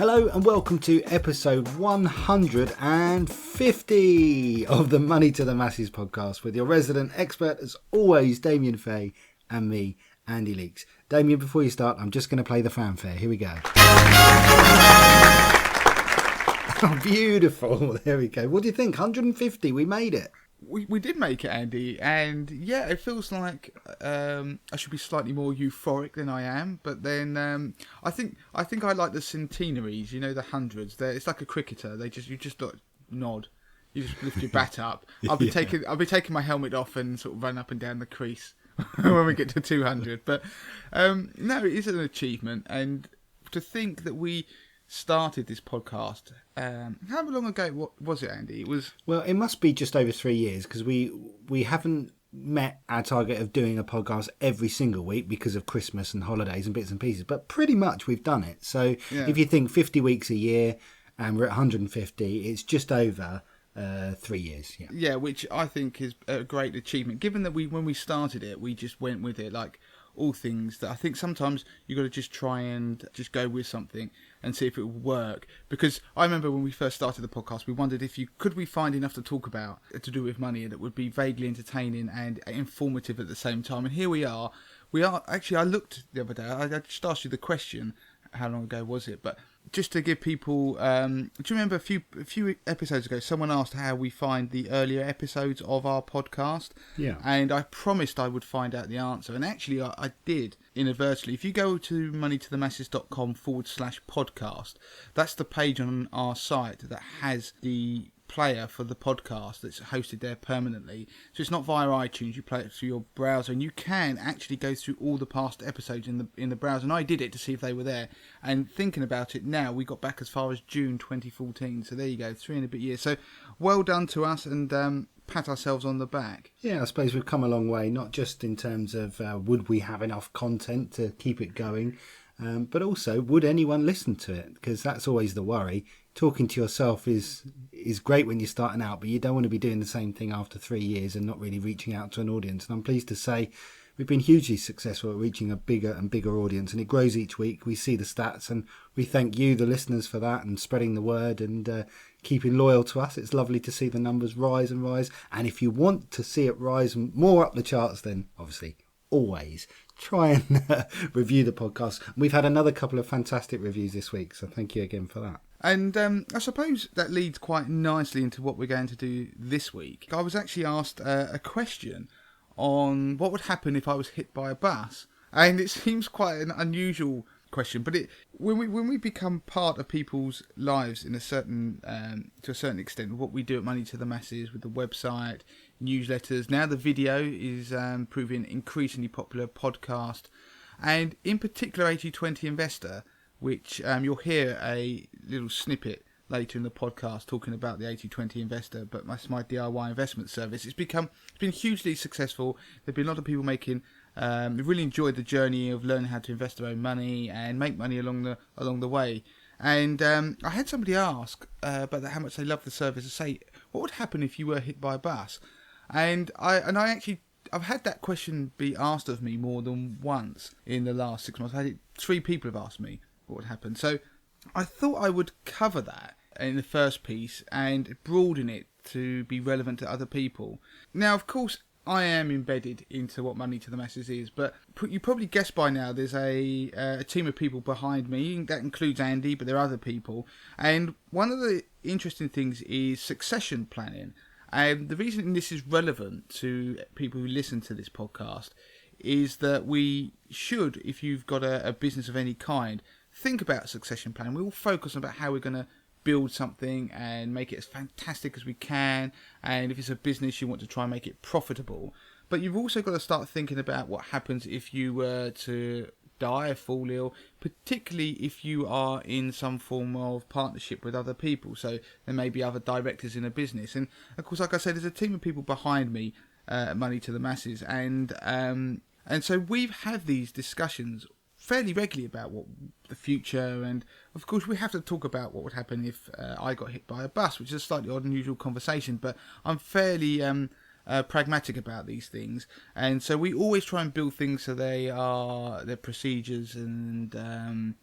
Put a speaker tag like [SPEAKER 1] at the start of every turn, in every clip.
[SPEAKER 1] Hello and welcome to episode 150 of the Money to the Masses podcast with your resident expert, as always, Damien Fay, and me, Andy Leakes. Damien, before you start, I'm just going to play the fanfare. Here we go. Oh, beautiful. There we go. What do you think? 150, we made it.
[SPEAKER 2] We did make it, Andy, and yeah, it feels like I should be slightly more euphoric than I am. But then I think I like the centenaries, you know, the hundreds. It's like a cricketer. You just nod, you just lift your bat up. I'll be taking my helmet off and sort of run up and down the crease when we get to 200. But no, it is an achievement, and to think that we started this podcast. How long ago was it, Andy?
[SPEAKER 1] It must be just over 3 years, because we haven't met our target of doing a podcast every single week because of Christmas and holidays and bits and pieces, but pretty much we've done it. So yeah. If you think 50 weeks a year and we're at 150, it's just over 3 years.
[SPEAKER 2] Yeah, which I think is a great achievement, given that when we started it, we just went with it like all things. That I think sometimes you got to just try and just go with something and see if it will work. Because I remember when we first started the podcast, we wondered could we find enough to talk about to do with money that would be vaguely entertaining and informative at the same time. And here we are. Actually, I looked the other day. I just asked you the question, how long ago was it? But just to give people, do you remember a few episodes ago, someone asked how we find the earlier episodes of our podcast?
[SPEAKER 1] Yeah.
[SPEAKER 2] And I promised I would find out the answer. And actually, I did inadvertently. If you go to moneytothemasses.com/podcast, that's the page on our site that has the player for the podcast that's hosted there permanently. So it's not via iTunes. You play it through your browser, and you can actually go through all the past episodes in the browser. And I did it to see if they were there. And thinking about it now, we got back as far as June 2014. So there you go, 3 and a bit years. So well done to us, and pat ourselves on the back.
[SPEAKER 1] Yeah, I suppose we've come a long way, not just in terms of would we have enough content to keep it going, but also would anyone listen to it? Because that's always the worry. Talking to yourself is great when you're starting out, but you don't want to be doing the same thing after 3 years and not really reaching out to an audience. And I'm pleased to say we've been hugely successful at reaching a bigger and bigger audience, and it grows each week. We see the stats, and we thank you, the listeners, for that and spreading the word and keeping loyal to us. It's lovely to see the numbers rise and rise. And if you want to see it rise more up the charts, then obviously always try and review the podcast. We've had another couple of fantastic reviews this week, so thank you again for that.
[SPEAKER 2] And I suppose that leads quite nicely into what we're going to do this week. I was actually asked a question on what would happen if I was hit by a bus, and it seems quite an unusual question, but when we become part of people's lives in a certain to a certain extent, what we do at Money to the Masses with the website, newsletters, now the video is proving increasingly popular, podcast, and in particular 80/20 Investor, which you'll hear a little snippet later in the podcast talking about the 80/20 Investor, but that's my DIY investment service. It's been hugely successful. There've been a lot of people making. Really enjoyed the journey of learning how to invest their own money and make money along the way. And I had somebody ask about how much they love the service and say, what would happen if you were hit by a bus? And I've had that question be asked of me more than once in the last 6 months. 3 people have asked me what would happen. So I thought I would cover that in the first piece and broaden it to be relevant to other people. Now, of course, I am embedded into what Money to the Masses is, but you probably guessed by now there's a team of people behind me. That includes Andy, but there are other people. And one of the interesting things is succession planning. And the reason this is relevant to people who listen to this podcast is that we should, if you've got a business of any kind, think about succession planning. We all focus on about how we're going to build something and make it as fantastic as we can, and if it's a business you want to try and make it profitable, but you've also got to start thinking about what happens if you were to die or fall ill, particularly if you are in some form of partnership with other people. So there may be other directors in a business, and of course, like I said, there's a team of people behind me at Money to the Masses, and so we've had these discussions fairly regularly about what the future, and of course we have to talk about what would happen if I got hit by a bus, which is a slightly odd, unusual conversation, but I'm fairly pragmatic about these things, and so we always try and build things so they're procedures and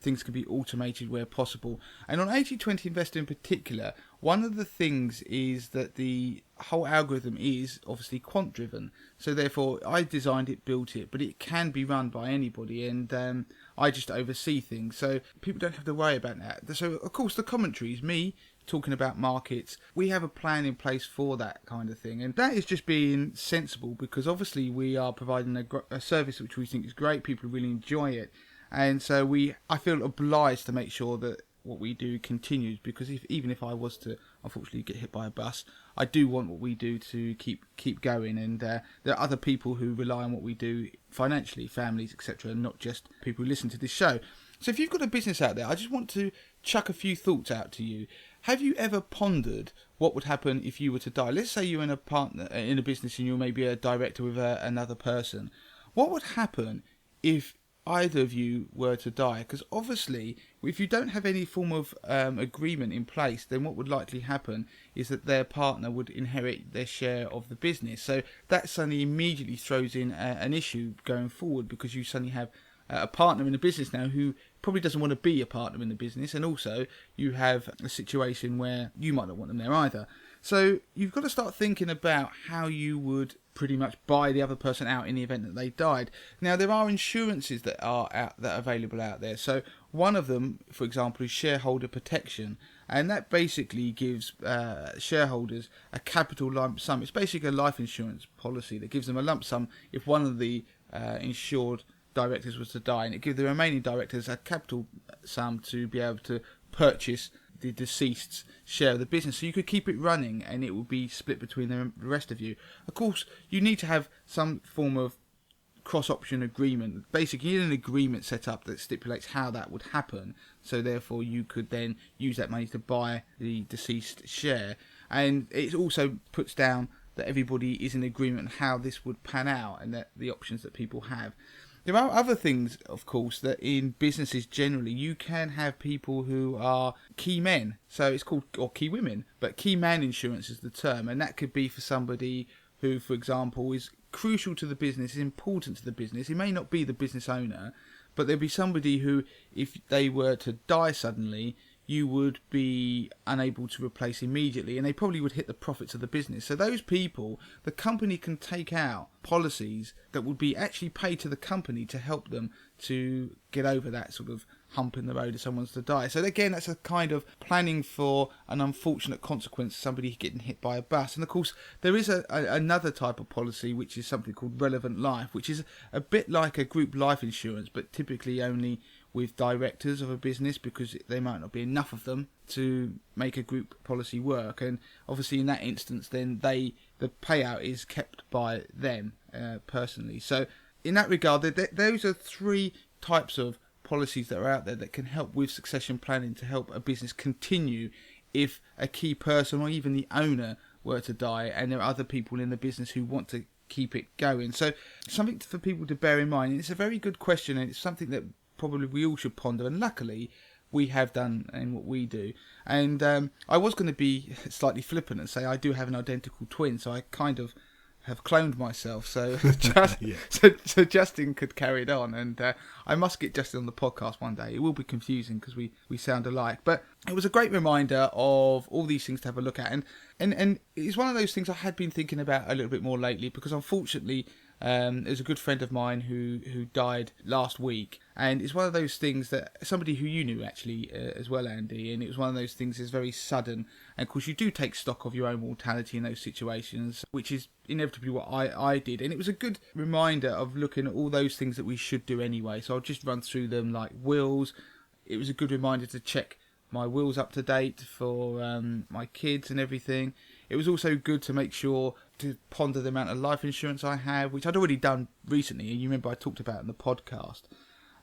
[SPEAKER 2] things can be automated where possible. And on 80/20 Investor in particular, one of the things is that the whole algorithm is obviously quant driven, so therefore I designed it, built it, but it can be run by anybody, and I just oversee things, so people don't have to worry about that. So of course the commentary is me talking about markets. We have a plan in place for that kind of thing, and that is just being sensible, because obviously we are providing a service which we think is great, people really enjoy it, and so I feel obliged to make sure that what we do continues, because even if I was to unfortunately get hit by a bus, I do want what we do to keep going, and there are other people who rely on what we do financially, families, etc., not just people who listen to this show. So if you've got a business out there, I just want to chuck a few thoughts out to you. Have you ever pondered what would happen if you were to die? Let's say you're in a business and you're maybe a director with another person. What would happen if either of you were to die? Because obviously, if you don't have any form of agreement in place, then what would likely happen is that their partner would inherit their share of the business. So that suddenly immediately throws in an issue going forward, because you suddenly have a partner in the business now who probably doesn't want to be a partner in the business, and also you have a situation where you might not want them there either. So you've got to start thinking about how you would pretty much buy the other person out in the event that they died. Now, there are insurances that are available out there. So one of them, for example, is shareholder protection, and that basically gives shareholders a capital lump sum. It's basically a life insurance policy that gives them a lump sum if one of the insured directors was to die, and it gives the remaining directors a capital sum to be able to purchase the deceased's share of the business, so you could keep it running and it would be split between the rest of you. Of course, you need to have some form of cross-option agreement. Basically, you need an agreement set up that stipulates how that would happen, so therefore you could then use that money to buy the deceased share, and it also puts down that everybody is in agreement on how this would pan out and that the options that people have. There are other things, of course, that in businesses generally you can have people who are key men. So it's called, or key women, but key man insurance is the term. And that could be for somebody who, for example, is crucial to the business, is important to the business. He may not be the business owner, but there'd be somebody who, if they were to die suddenly, you would be unable to replace immediately, and they probably would hit the profits of the business. So those people, the company can take out policies that would be actually paid to the company to help them to get over that sort of hump in the road if someone's to die. So again, that's a kind of planning for an unfortunate consequence, somebody getting hit by a bus. And of course, there is another type of policy, which is something called relevant life, which is a bit like a group life insurance, but typically only with directors of a business, because there might not be enough of them to make a group policy work. And obviously in that instance, then the payout is kept by them personally. So in that regard, those are three types of policies that are out there that can help with succession planning to help a business continue if a key person or even the owner were to die and there are other people in the business who want to keep it going. So something for people to bear in mind. And it's a very good question, and it's something that probably we all should ponder, and luckily we have done in what we do. And I was going to be slightly flippant and say I do have an identical twin, so I kind of have cloned myself, so so Justin could carry it on, and I must get Justin on the podcast one day. It will be confusing because we sound alike, but it was a great reminder of all these things to have a look at, and it's one of those things I had been thinking about a little bit more lately, because unfortunately there's a good friend of mine who died last week, and it's one of those things that somebody who you knew actually as well, Andy, and it was one of those things that's very sudden, and of course you do take stock of your own mortality in those situations, which is inevitably what I did, and it was a good reminder of looking at all those things that we should do anyway. So I'll just run through them, like wills. It was a good reminder to check my will's up to date for my kids and everything. It was also good to make sure to ponder the amount of life insurance I have, which I'd already done recently, and you remember I talked about in the podcast.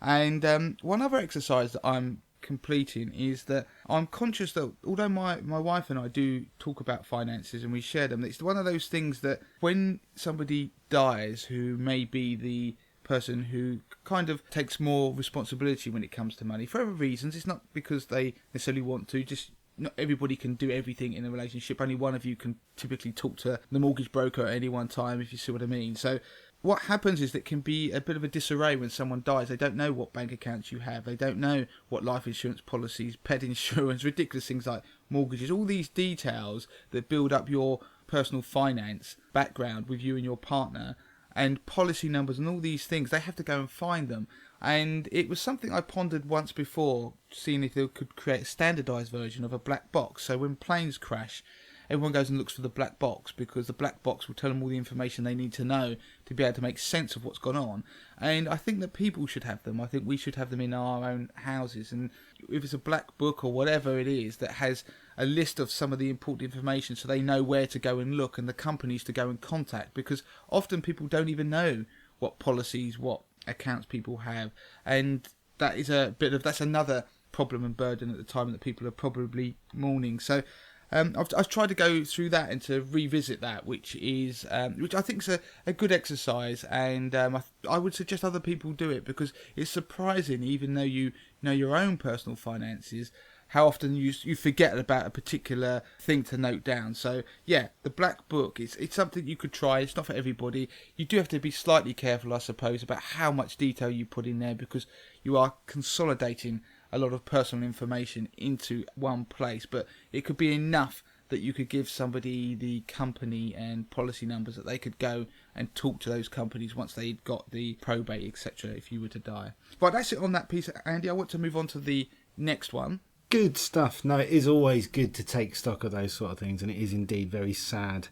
[SPEAKER 2] And one other exercise that I'm completing is that I'm conscious that although my wife and I do talk about finances and we share them, it's one of those things that when somebody dies who may be the person who kind of takes more responsibility when it comes to money for other reasons, it's not because they necessarily want to, just not everybody can do everything in a relationship. Only one of you can typically talk to the mortgage broker at any one time, if you see what I mean. So what happens is that can be a bit of a disarray when someone dies. They don't know what bank accounts you have. They don't know what life insurance policies, pet insurance, ridiculous things like mortgages, all these details that build up your personal finance background with you and your partner, and policy numbers and all these things. They have to go and find them. And it was something I pondered once before, seeing if they could create a standardised version of a black box. So when planes crash, everyone goes and looks for the black box, because the black box will tell them all the information they need to know to be able to make sense of what's gone on. And I think that people should have them. I think we should have them in our own houses. And if it's a black book or whatever it is that has a list of some of the important information, so they know where to go and look and the companies to go and contact, because often people don't even know what policies, what accounts people have, and that is that's another problem and burden at the time that people are probably mourning. So I've tried to go through that and to revisit that, which I think is a good exercise, and I would suggest other people do it, because it's surprising, even though you know your own personal finances, how often you forget about a particular thing to note down. So yeah, the black book, it's something you could try. It's not for everybody. You do have to be slightly careful, I suppose, about how much detail you put in there, because you are consolidating a lot of personal information into one place. But it could be enough that you could give somebody the company and policy numbers, that they could go and talk to those companies once they'd got the probate, etc., if you were to die. But that's it on that piece, Andy. I want to move on to the next one.
[SPEAKER 1] Good stuff. No, it is always good to take stock of those sort of things, and it is indeed very sad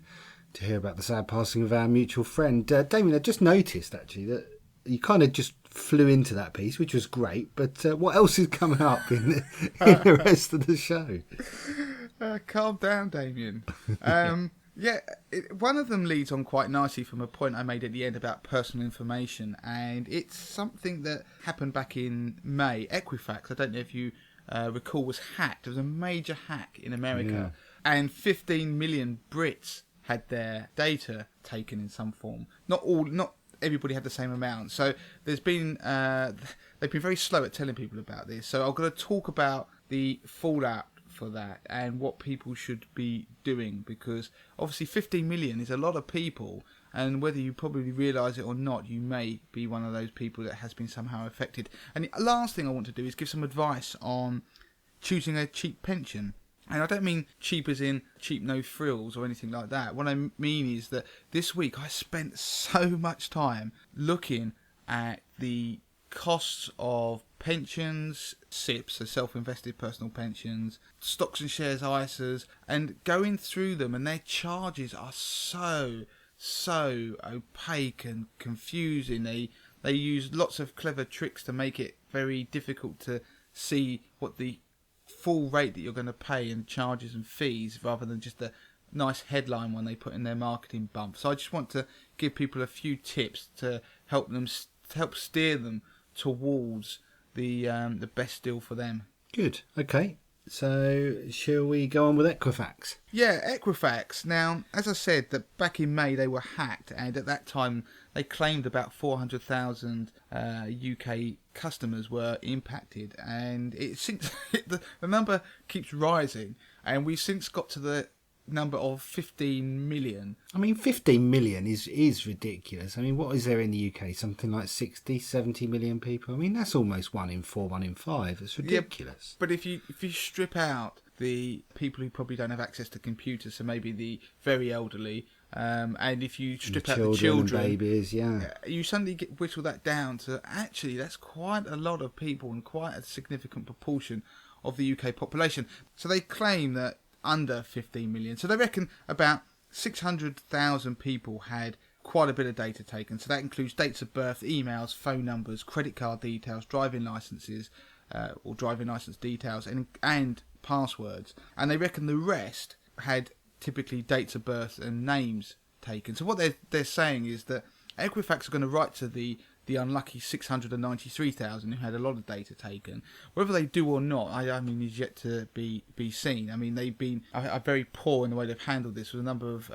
[SPEAKER 1] to hear about the sad passing of our mutual friend. Damien, I just noticed, actually, that you kind of just flew into that piece, which was great, but what else is coming up in the rest of the show?
[SPEAKER 2] Calm down, Damien. One of them leads on quite nicely from a point I made at the end about personal information, and it's something that happened back in May. Equifax, I don't know if you recall, was hacked. There was a major hack in America, and 15 million Brits had their data taken in some form. Not everybody had the same amount. So there's been they've been very slow at telling people about this. So I'm going to talk about the fallout for that and what people should be doing, because obviously 15 million is a lot of people, and whether you probably realise it or not, you may be one of those people that has been somehow affected. And the last thing I want to do is give some advice on choosing a cheap pension. And I don't mean cheap as in cheap, no frills or anything like that. What I mean is that this week I spent so much time looking at the costs of pensions, SIPs, so self-invested personal pensions, stocks and shares ISAs, and going through them, and their charges are so opaque and confusing. They use lots of clever tricks to make it very difficult to see what the full rate that you're going to pay and charges and fees, rather than just a nice headline one they put in their marketing bump. So I just want to give people a few tips to help steer them towards the best deal for them.
[SPEAKER 1] Good. Okay. So, shall we go on with Equifax?
[SPEAKER 2] Yeah, Equifax. Now, as I said, that back in May they were hacked, and at that time they claimed about 400,000 UK customers were impacted, and the number keeps rising, and we've since got to the number of 15 million.
[SPEAKER 1] I mean, 15 million is ridiculous. I mean, what is there in the UK? Something like 60, 70 million people? I mean, that's almost 1 in 4, 1 in 5. It's ridiculous.
[SPEAKER 2] Yeah, but if you strip out the people who probably don't have access to computers, so maybe the very elderly, and if you strip out the children
[SPEAKER 1] and babies,
[SPEAKER 2] you suddenly whittle that down to actually that's quite a lot of people and quite a significant proportion of the UK population. So they claim that under 15 million. So they reckon about 600,000 people had quite a bit of data taken. So that includes dates of birth, emails, phone numbers, credit card details, driving licenses, or driving license details, and passwords. And they reckon the rest had typically dates of birth and names taken. So what they're saying is that Equifax are going to write to the the unlucky 693,000 who had a lot of data taken. Whether they do or not, I mean, is yet to be seen. I mean, they've been are very poor in the way they've handled this, with a number of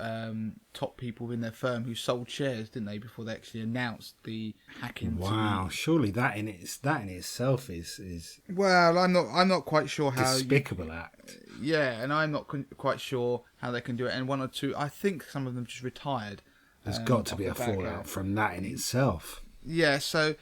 [SPEAKER 2] top people in their firm who sold shares, didn't they, before they actually announced the hacking.
[SPEAKER 1] Wow, surely that in itself is
[SPEAKER 2] well, I'm not quite sure how
[SPEAKER 1] despicable act.
[SPEAKER 2] Yeah, and I'm not quite sure how they can do it. And one or two, I think some of them just retired.
[SPEAKER 1] There's got to be a fallout from that in itself.
[SPEAKER 2] Yeah, so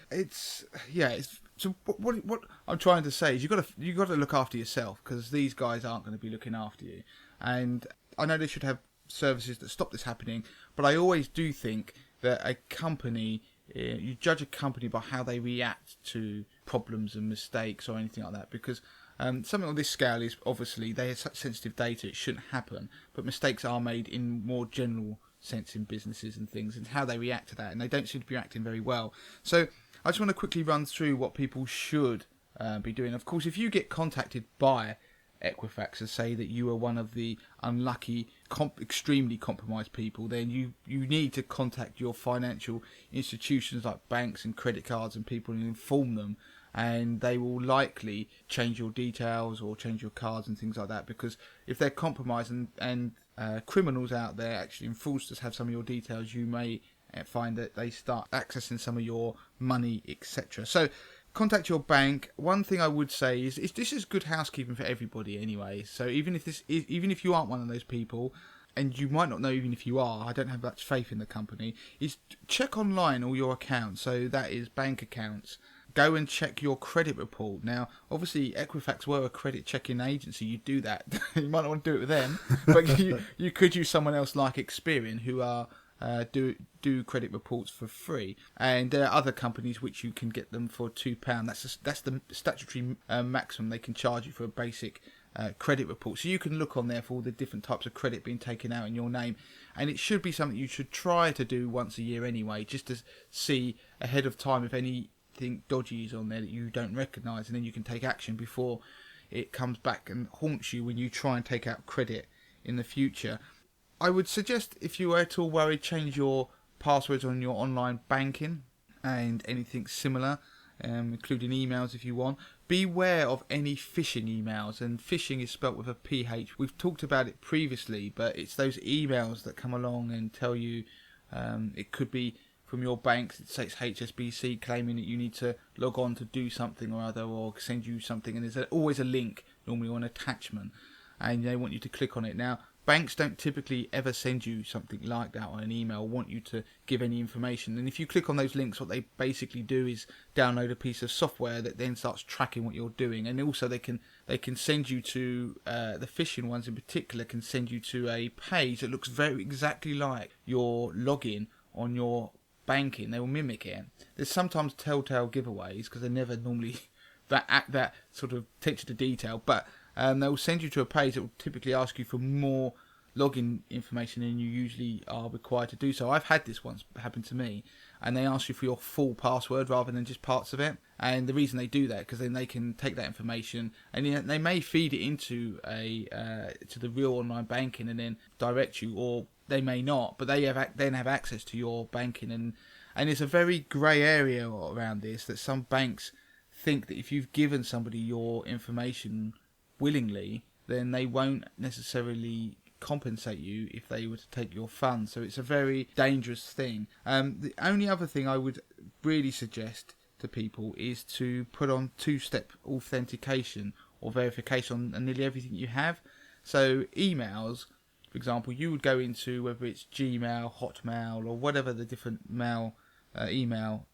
[SPEAKER 2] so what I'm trying to say is you got to look after yourself, because these guys aren't going to be looking after you. And I know they should have services that stop this happening, but I always do think that a company, you judge a company by how they react to problems and mistakes or anything like that, because something on this scale is obviously they have such sensitive data, it shouldn't happen, but mistakes are made in more general sense in businesses and things, and how they react to that, and they don't seem to be reacting very well. So I just want to quickly run through what people should be doing. Of course, if you get contacted by Equifax and say that you are one of the unlucky, extremely compromised people, then you need to contact your financial institutions like banks and credit cards and people and inform them, and they will likely change your details or change your cards and things like that, because if they're compromised and criminals out there, actually, and fraudsters have some of your details, you may find that they start accessing some of your money, etc. So contact your bank. One thing I would say is this is good housekeeping for everybody anyway. So even if you aren't one of those people, and you might not know even if you are, I don't have much faith in the company, is check online all your accounts. So that is bank accounts. Go and check your credit report. Now, obviously, Equifax were a credit checking agency. You do that. You might not want to do it with them, but you could use someone else like Experian, who are do credit reports for free, and there are other companies which you can get them for £2. That's the statutory maximum they can charge you for a basic credit report. So you can look on there for all the different types of credit being taken out in your name, and it should be something you should try to do once a year anyway, just to see ahead of time if anything dodgy is on there that you don't recognise, and then you can take action before it comes back and haunts you when you try and take out credit in the future. I would suggest, if you are at all worried, change your passwords on your online banking and anything similar, including emails if you want. Beware of any phishing emails, and phishing is spelt with a PH. We've talked about it previously, but it's those emails that come along and tell you it could be from your bank, it says HSBC, claiming that you need to log on to do something or other, or send you something, and there's always a link, normally or an attachment, and they want you to click on it. Now, banks don't typically ever send you something like that on an email, want you to give any information. And if you click on those links, what they basically do is download a piece of software that then starts tracking what you're doing. And also they can send you to, the phishing ones in particular, can send you to a page that looks very exactly like your login on your banking. They will mimic it. There's sometimes telltale giveaways, because they're never normally that sort of attention to detail, but they will send you to a page that will typically ask you for more login information than you usually are required to do so. I've had this once happen to me, and they ask you for your full password rather than just parts of it. And the reason they do that, because then they can take that information and they may feed it into to the real online banking and then direct you, or they may not, but they then have access to your banking. And it's a very grey area around this, that some banks think that if you've given somebody your information willingly, then they won't necessarily compensate you if they were to take your funds. So it's a very dangerous thing. The only other thing I would really suggest to people is to put on two-step authentication or verification on nearly everything you have. So emails, for example, you would go into, whether it's Gmail, Hotmail, or whatever the different email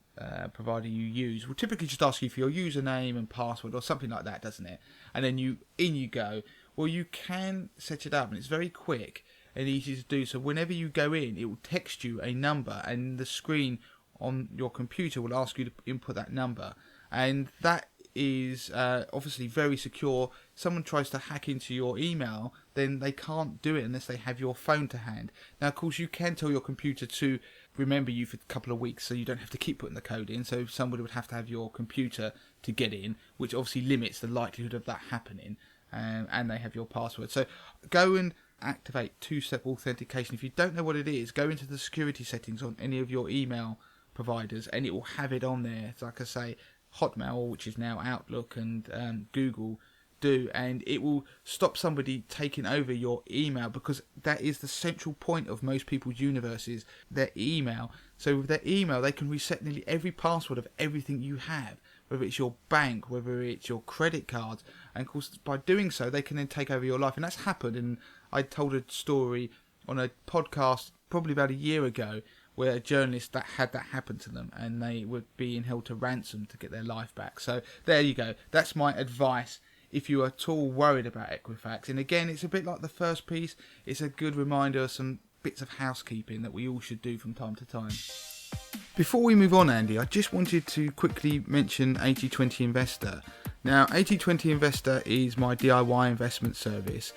[SPEAKER 2] provider you use, will typically just ask you for your username and password or something like that, doesn't it? And then you go. Well, you can set it up, and it's very quick and easy to do. So whenever you go in, it will text you a number, and the screen on your computer will ask you to input that number, and that is obviously very secure. Someone tries to hack into your email, then they can't do it unless they have your phone to hand. Now, of course, you can tell your computer to remember you for a couple of weeks, so you don't have to keep putting the code in. So somebody would have to have your computer to get in, which obviously limits the likelihood of that happening. And they have your password. So go and activate two-step authentication. If you don't know what it is, go into the security settings on any of your email providers, and it will have it on there. So like I say, Hotmail, which is now Outlook, and Google do, and it will stop somebody taking over your email, because that is the central point of most people's universes, their email. So with their email, they can reset nearly every password of everything you have, whether it's your bank, whether it's your credit cards, and of course by doing so they can then take over your life. And that's happened, and I told a story on a podcast probably about a year ago where a journalist that had that happen to them, and they were being held to ransom to get their life back. So there you go, that's my advice if you are at all worried about Equifax. And again, it's a bit like the first piece, it's a good reminder of some bits of housekeeping that we all should do from time to time. Before we move on, Andy, I just wanted to quickly mention 80/20 Investor. Now, 80/20 Investor is my DIY investment service.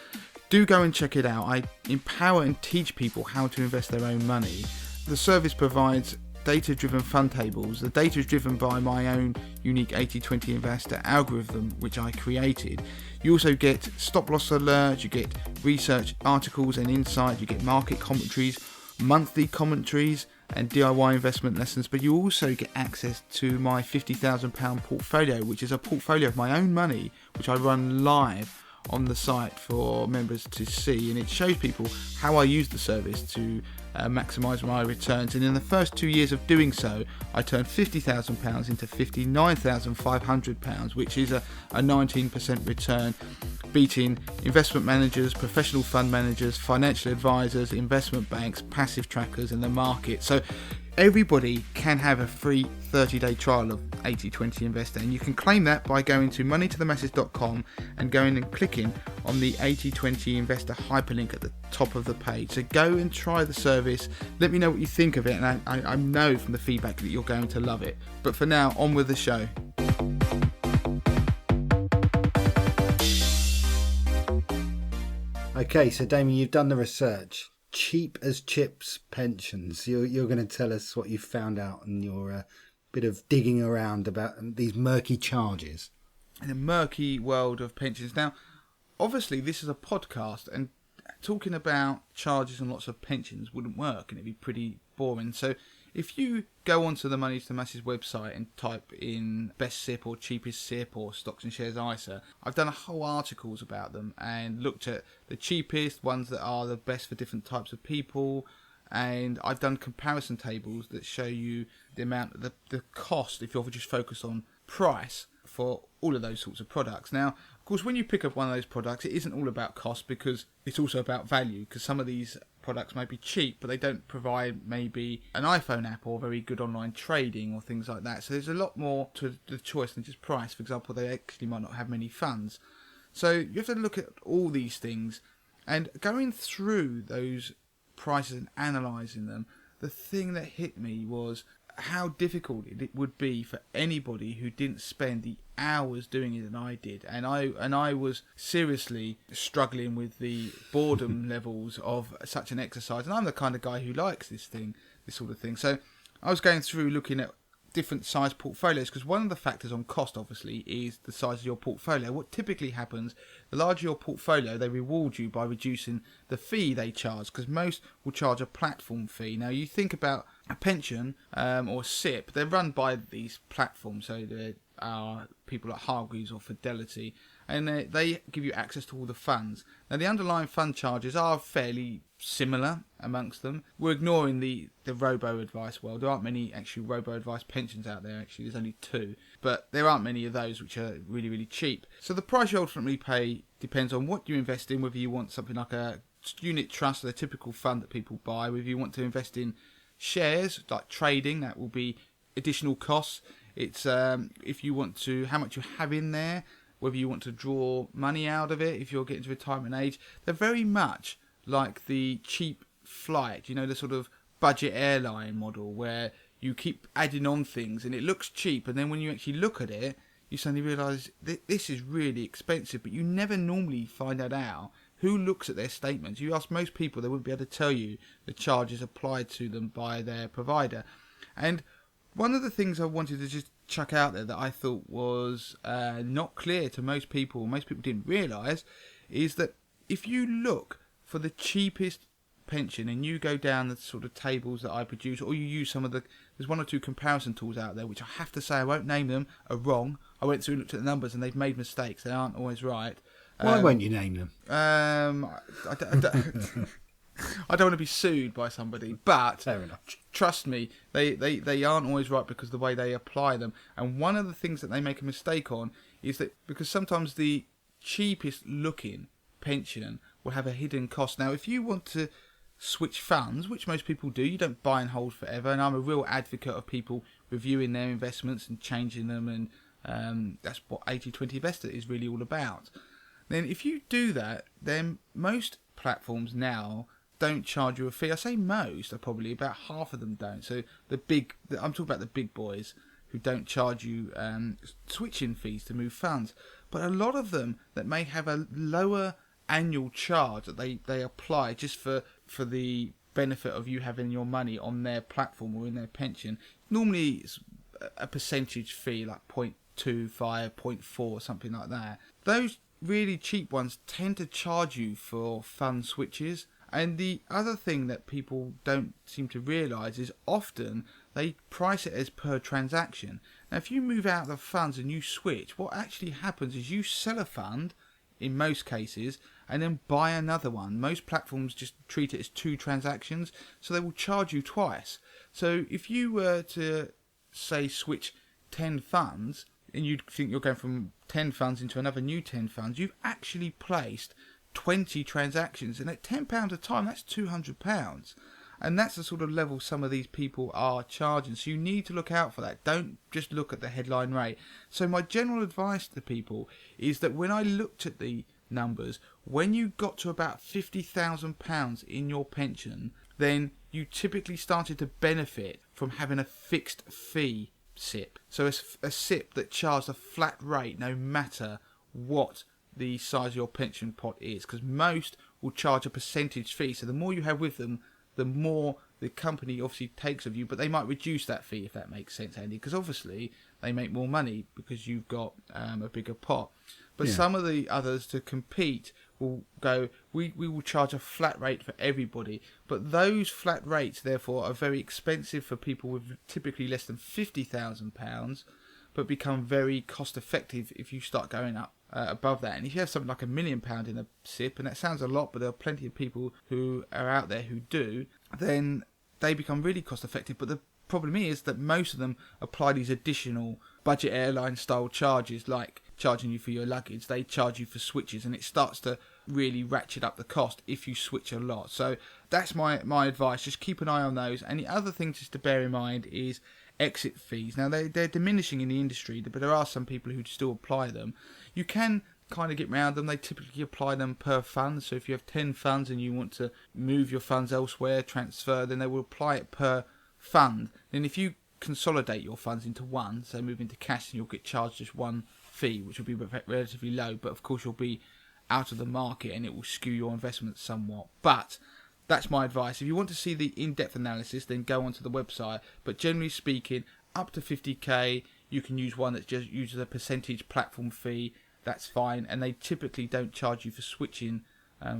[SPEAKER 2] Do go and check it out. I empower and teach people how to invest their own money. The service provides data-driven fund tables. The data is driven by my own unique 80/20 Investor algorithm, which I created. You also get stop-loss alerts, you get research articles and insight, you get market commentaries, monthly commentaries, and DIY investment lessons, but you also get access to my £50,000 portfolio, which is a portfolio of my own money, which I run live on the site for members to see, and it shows people how I use the service to maximise my returns. And in the first 2 years of doing so, I turned £50,000 into £59,500, which is a 19% return, beating investment managers, professional fund managers, financial advisors, investment banks, passive trackers in the market. So everybody can have a free 30-day trial of 80/20 Investor, and you can claim that by going to moneytothemasses.com and going and clicking on the 80/20 Investor hyperlink at the top of the page. So go and try the service, let me know what you think of it, and I know from the feedback that you're going to love it. But for now, on with the show.
[SPEAKER 1] Okay, so Damien, you've done the research. Cheap as chips pensions. You're going to tell us what you found out in your bit of digging around about these murky charges.
[SPEAKER 2] In a murky world of pensions. Now, obviously, this is a podcast, and talking about charges and lots of pensions wouldn't work, and it'd be pretty boring. So if you go onto the Money to the Masses website and type in best SIP or cheapest SIP or stocks and shares ISA, I've done a whole articles about them and looked at the cheapest ones that are the best for different types of people, and I've done comparison tables that show you the amount, the cost, if you're just focused on price, for all of those sorts of products. Now, of course, when you pick up one of those products, it isn't all about cost, because it's also about value, because some of these products may be cheap, but they don't provide maybe an iPhone app or very good online trading or things like that. So there's a lot more to the choice than just price. For example, they actually might not have many funds. So you have to look at all these things, and going through those prices and analysing them, the thing that hit me was how difficult it would be for anybody who didn't spend the hours doing it that I did, and I was seriously struggling with the boredom levels of such an exercise. And I'm the kind of guy who likes this sort of thing. So I was going through looking at different size portfolios, because one of the factors on cost obviously is the size of your portfolio. What typically happens, the larger your portfolio, they reward you by reducing the fee they charge, because most will charge a platform fee. Now you think about a pension or SIP, they're run by these platforms, so there are people like Hargreaves or Fidelity, and they give you access to all the funds. Now the underlying fund charges are fairly similar amongst them. We're ignoring the robo-advice world. There aren't many actual robo-advice pensions out there, actually. There's only 2. But there aren't many of those which are really, really cheap. So the price you ultimately pay depends on what you invest in, whether you want something like a unit trust, the typical fund that people buy, whether you want to invest in shares, like trading, that will be additional costs. It's if you want to, how much you have in there, whether you want to draw money out of it if you're getting to retirement age. They're very much like the cheap flight, the sort of budget airline model where you keep adding on things and it looks cheap, and then when you actually look at it, you suddenly realise this is really expensive, but you never normally find that out. Who looks at their statements? You ask most people, they wouldn't be able to tell you the charges applied to them by their provider. And one of the things I wanted to just chuck out there that I thought was not clear to most people didn't realise, is that if you look for the cheapest pension and you go down the sort of tables that I produce, or you use some of there's one or two comparison tools out there, which I have to say, I won't name them, are wrong. I went through and looked at the numbers and they've made mistakes. They aren't always right.
[SPEAKER 1] Why won't you name them?
[SPEAKER 2] I don't want to be sued by somebody, but
[SPEAKER 1] Fair enough.
[SPEAKER 2] Trust me, they aren't always right because of the way they apply them. And one of the things that they make a mistake on is that because sometimes the cheapest looking pension will have a hidden cost. Now, if you want to switch funds, which most people do, you don't buy and hold forever, and I'm a real advocate of people reviewing their investments and changing them, and that's what 80/20 Investor is really all about. Then if you do that, then most platforms now don't charge you a fee. I say most, probably about half of them don't. So I'm talking about the big boys who don't charge you switching fees to move funds. But a lot of them that may have a lower annual charge that they apply just for the benefit of you having your money on their platform or in their pension. Normally it's a percentage fee like 0.25, 0.4, something like that. Those really cheap ones tend to charge you for fund switches. And the other thing that people don't seem to realise is often they price it as per transaction. Now, if you move out of the funds and you switch, what actually happens is you sell a fund, in most cases, and then buy another one. Most platforms just treat it as 2 transactions, so they will charge you twice. So if you were to, say, switch 10 funds, and you think you're going from 10 funds into another new 10 funds, you've actually placed 20 transactions, and at £10 a time, that's £200. And that's the sort of level some of these people are charging. So you need to look out for that. Don't just look at the headline rate. So my general advice to people is that when I looked at the numbers, when you got to about £50,000 in your pension, then you typically started to benefit from having a fixed fee SIP. So a SIP that charged a flat rate no matter what the size of your pension pot is, because most will charge a percentage fee. So the more you have with them, the more the company obviously takes of you, but they might reduce that fee, if that makes sense, Andy, because obviously they make more money because you've got a bigger pot. But some of the others to compete will go, we will charge a flat rate for everybody, but those flat rates therefore are very expensive for people with typically less than £50,000, but become very cost effective if you start going up above that. And if you have something like £1 million in a SIP, and that sounds a lot, but there are plenty of people who are out there who do, then they become really cost effective. But the problem is that most of them apply these additional budget airline style charges, like charging you for your luggage. They charge you for switches, and it starts to really ratchet up the cost if you switch a lot. So that's my advice. Just keep an eye on those. And the other thing just to bear in mind is exit fees. Now they're diminishing in the industry, but there are some people who still apply them. You can kind of get around them. They typically apply them per fund. So if you have 10 funds and you want to move your funds elsewhere, transfer, then they will apply it per fund. Then if you consolidate your funds into one, so move into cash, and you'll get charged just one fee, which will be relatively low, but of course you'll be out of the market and it will skew your investments somewhat. But that's my advice. If you want to see the in-depth analysis, then go onto the website. But generally speaking, up to 50k, you can use one that just uses a percentage platform fee. That's fine. And they typically don't charge you for switching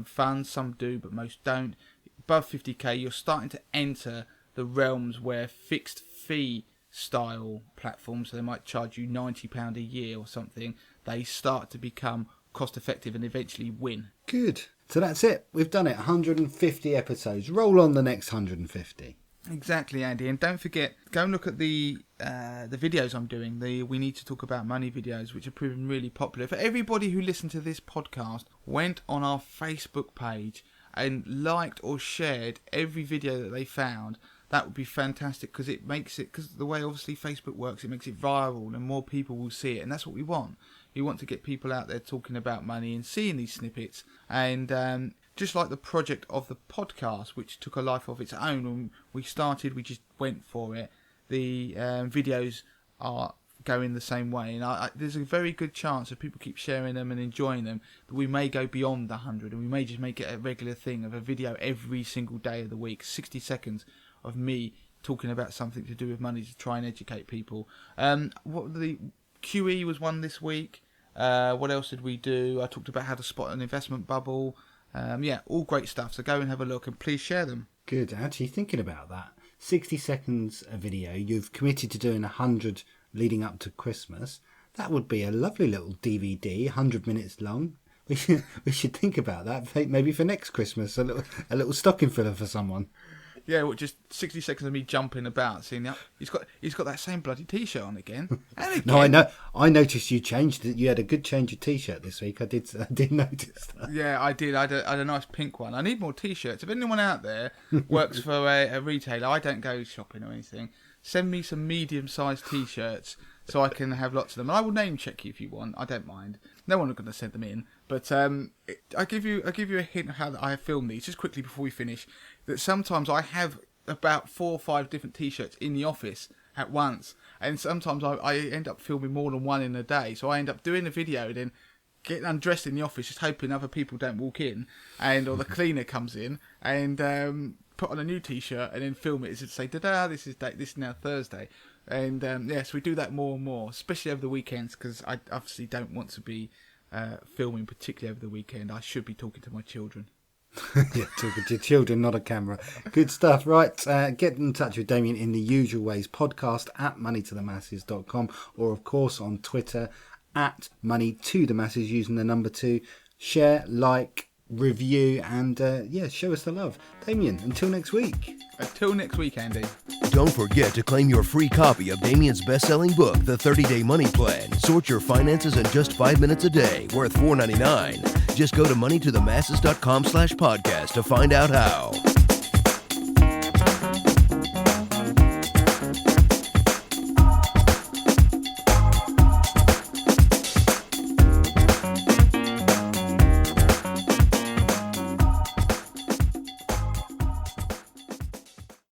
[SPEAKER 2] funds. Some do, but most don't. Above 50k, you're starting to enter the realms where fixed fee style platforms, so they might charge you £90 a year or something, they start to become cost effective and eventually win.
[SPEAKER 1] Good. So that's it. We've done it. 150 episodes. Roll on the next 150.
[SPEAKER 2] Exactly, Andy. And don't forget, go and look at the videos I'm doing, the We Need to Talk About Money videos, which are proving really popular. For everybody who listened to this podcast, went on our Facebook page and liked or shared every video that they found, that would be fantastic, because it makes it, because the way obviously Facebook works, it makes it viral and more people will see it, and that's what we want. We want to get people out there talking about money and seeing these snippets. And just like the project of the podcast, which took a life of its own when we started, we just went for it. The videos are going the same way, and there's a very good chance if people keep sharing them and enjoying them that we may go beyond the 100, and we may just make it a regular thing of a video every single day of the week, 60 seconds of me talking about something to do with money to try and educate people. What the QE was one this week. What else did we do? I talked about how to spot an investment bubble. All great stuff. So go and have a look and please share them.
[SPEAKER 1] Good. Actually, thinking about that, 60 seconds a video. You've committed to doing 100 leading up to Christmas. That would be a lovely little DVD, 100 minutes long. We should think about that maybe for next Christmas. A little stocking filler for someone.
[SPEAKER 2] Yeah, well, just 60 seconds of me jumping about, seeing that he's got that same bloody T-shirt on again. And again.
[SPEAKER 1] No, I know. I noticed you changed it. You had a good change of T-shirt this week. I did notice that.
[SPEAKER 2] Yeah, I did. I had a nice pink one. I need more T-shirts. If anyone out there works for a retailer, I don't go shopping or anything. Send me some medium-sized T-shirts so I can have lots of them. And I will name check you if you want. I don't mind. No one is going to send them in. But I give you a hint of how I have filmed these just quickly before we finish. That sometimes I have about 4 or 5 different T-shirts in the office at once, and sometimes I end up filming more than one in a day. So I end up doing a video, then getting undressed in the office, just hoping other people don't walk in, or the cleaner comes in, and put on a new T-shirt and then film it as to say, "Da-da, this is now Thursday." And so we do that more and more, especially over the weekends, because I obviously don't want to be filming particularly over the weekend. I should be talking to my children.
[SPEAKER 1] Yeah, talking to your children, not a camera. Good stuff. Right, get in touch with Damien in the usual ways. Podcast at moneytothemasses.com, or of course on Twitter at moneytothemasses using the number 2. Share, like, review, and show us the love. Damien, until next week.
[SPEAKER 2] Until next week, Andy.
[SPEAKER 3] Don't forget to claim your free copy of Damien's best-selling book, The 30-Day Money Plan. Sort your finances in just 5 minutes a day, worth $4.99. Just go to moneytothemasses.com/podcast to find out how.